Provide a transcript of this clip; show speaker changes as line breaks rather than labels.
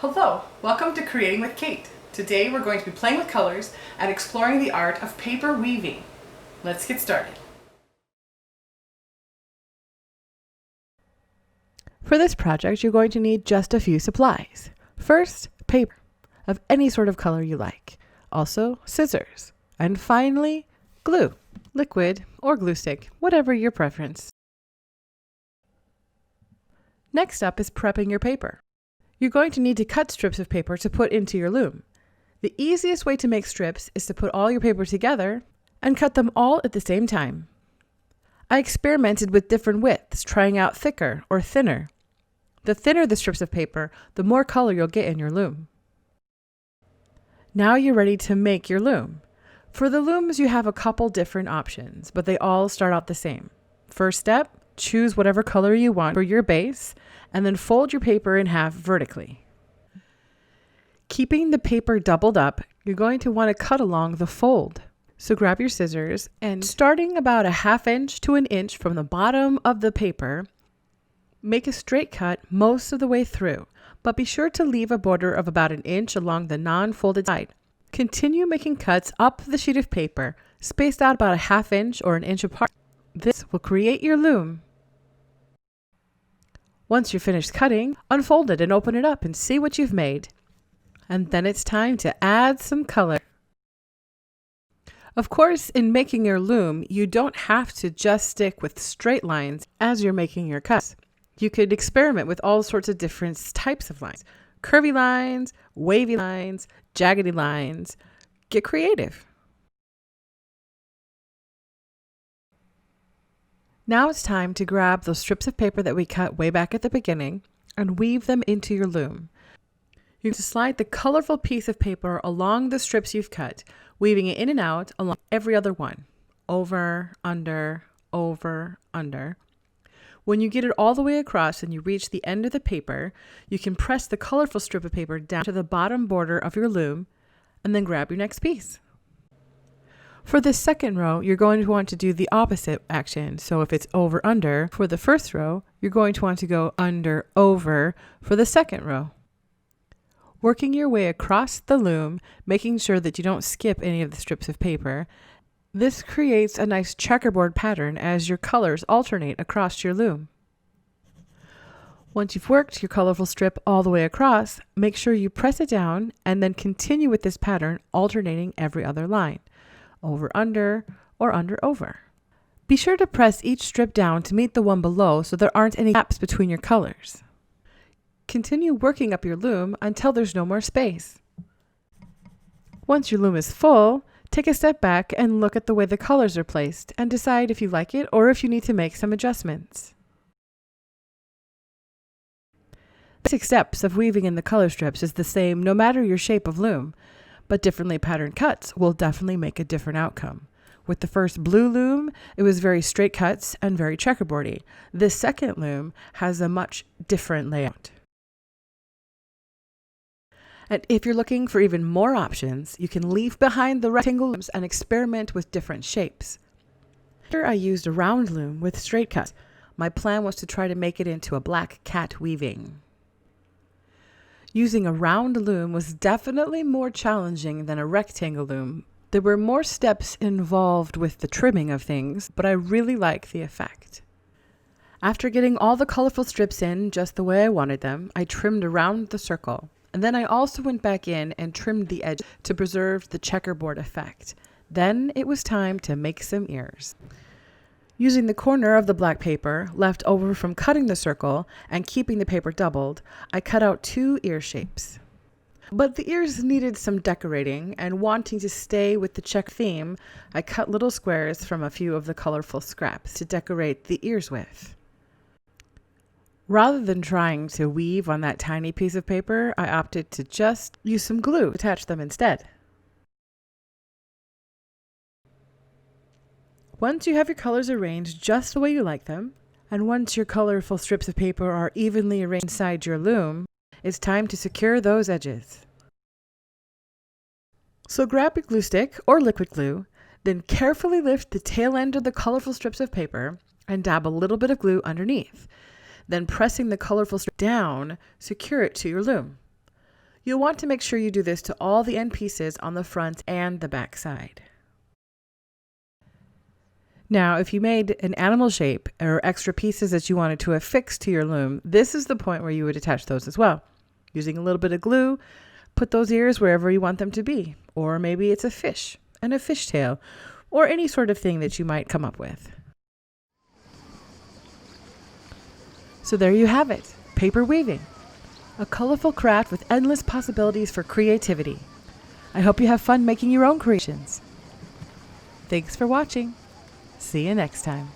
Hello, welcome to Creating with Kate. Today we're going to be playing with colors and exploring the art of paper weaving. Let's get started. For this project, you're going to need just a few supplies. First, paper of any sort of color you like. Also, scissors. And finally, glue, liquid or glue stick, whatever your preference. Next up is prepping your paper. You're going to need to cut strips of paper to put into your loom. The easiest way to make strips is to put all your paper together and cut them all at the same time. I experimented with different widths, trying out thicker or thinner. The thinner the strips of paper, the more color you'll get in your loom. Now you're ready to make your loom. For the looms, you have a couple different options, but they all start out the same. First step, choose whatever color you want for your base, and then fold your paper in half vertically. Keeping the paper doubled up, you're going to want to cut along the fold. So grab your scissors and starting about a 1/2 inch to 1 inch from the bottom of the paper, make a straight cut most of the way through, but be sure to leave a border of about 1 inch along the non-folded side. Continue making cuts up the sheet of paper, spaced out about a 1/2 inch or 1 inch apart. This will create your loom. Once you're finished cutting, unfold it and open it up and see what you've made. And then it's time to add some color. Of course, in making your loom, you don't have to just stick with straight lines as you're making your cuts. You could experiment with all sorts of different types of lines. Curvy lines, wavy lines, jaggedy lines. Get creative. Now it's time to grab those strips of paper that we cut way back at the beginning and weave them into your loom. You can slide the colorful piece of paper along the strips you've cut, weaving it in and out along every other one. Over, under, over, under. When you get it all the way across and you reach the end of the paper, you can press the colorful strip of paper down to the bottom border of your loom and then grab your next piece. For this second row, you're going to want to do the opposite action. So if it's over, under for the first row, you're going to want to go under, over for the second row. Working your way across the loom, making sure that you don't skip any of the strips of paper. This creates a nice checkerboard pattern as your colors alternate across your loom. Once you've worked your colorful strip all the way across, make sure you press it down and then continue with this pattern, alternating every other line. Over, under, or under, over. Be sure to press each strip down to meet the one below so there aren't any gaps between your colors. Continue working up your loom until there's no more space. Once your loom is full, take a step back and look at the way the colors are placed and decide if you like it or if you need to make some adjustments. The basic steps of weaving in the color strips is the same no matter your shape of loom, but differently patterned cuts will definitely make a different outcome. With the first blue loom, it was very straight cuts and very checkerboardy. This second loom has a much different layout. And if you're looking for even more options, you can leave behind the rectangle looms and experiment with different shapes. Here I used a round loom with straight cuts. My plan was to try to make it into a black cat weaving. Using a round loom was definitely more challenging than a rectangle loom. There were more steps involved with the trimming of things, but I really like the effect. After getting all the colorful strips in just the way I wanted them, I trimmed around the circle. And then I also went back in and trimmed the edge to preserve the checkerboard effect. Then it was time to make some ears. Using the corner of the black paper left over from cutting the circle and keeping the paper doubled, I cut out 2 ear shapes. But the ears needed some decorating, and wanting to stay with the check theme, I cut little squares from a few of the colorful scraps to decorate the ears with. Rather than trying to weave on that tiny piece of paper, I opted to just use some glue to attach them instead. Once you have your colors arranged just the way you like them, and once your colorful strips of paper are evenly arranged inside your loom, it's time to secure those edges. So grab a glue stick or liquid glue, then carefully lift the tail end of the colorful strips of paper and dab a little bit of glue underneath. Then pressing the colorful strip down, secure it to your loom. You'll want to make sure you do this to all the end pieces on the front and the back side. Now, if you made an animal shape or extra pieces that you wanted to affix to your loom, this is the point where you would attach those as well. Using a little bit of glue, put those ears wherever you want them to be. Or maybe it's a fish and a fishtail, or any sort of thing that you might come up with. So there you have it, paper weaving. A colorful craft with endless possibilities for creativity. I hope you have fun making your own creations. Thanks for watching. See you next time.